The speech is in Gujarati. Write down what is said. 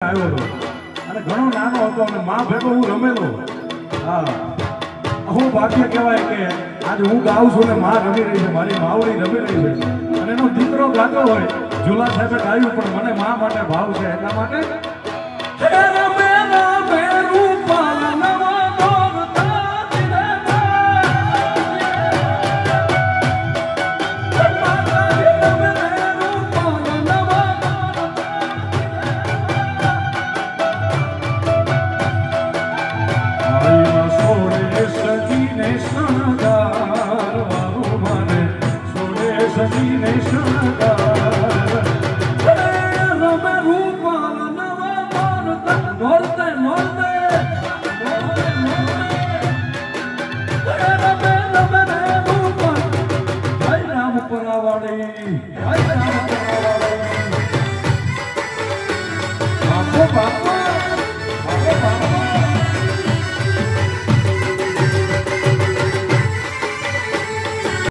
આવ્યો હતો અને ઘણો નાનો હતો અને માં ભેગો હું રમેલો. હા, હું ભાગ્ય કહેવાય કે આજે હું ગાઉં છું ને માં રમી રહી છે, મારી માવડી રમી રહી છે અને એનો દીકરો ગાતો હોય. ઝુલા સાહેબે ગાયું પણ મને માં માટે ભાવ છે એટલા માટે Bye.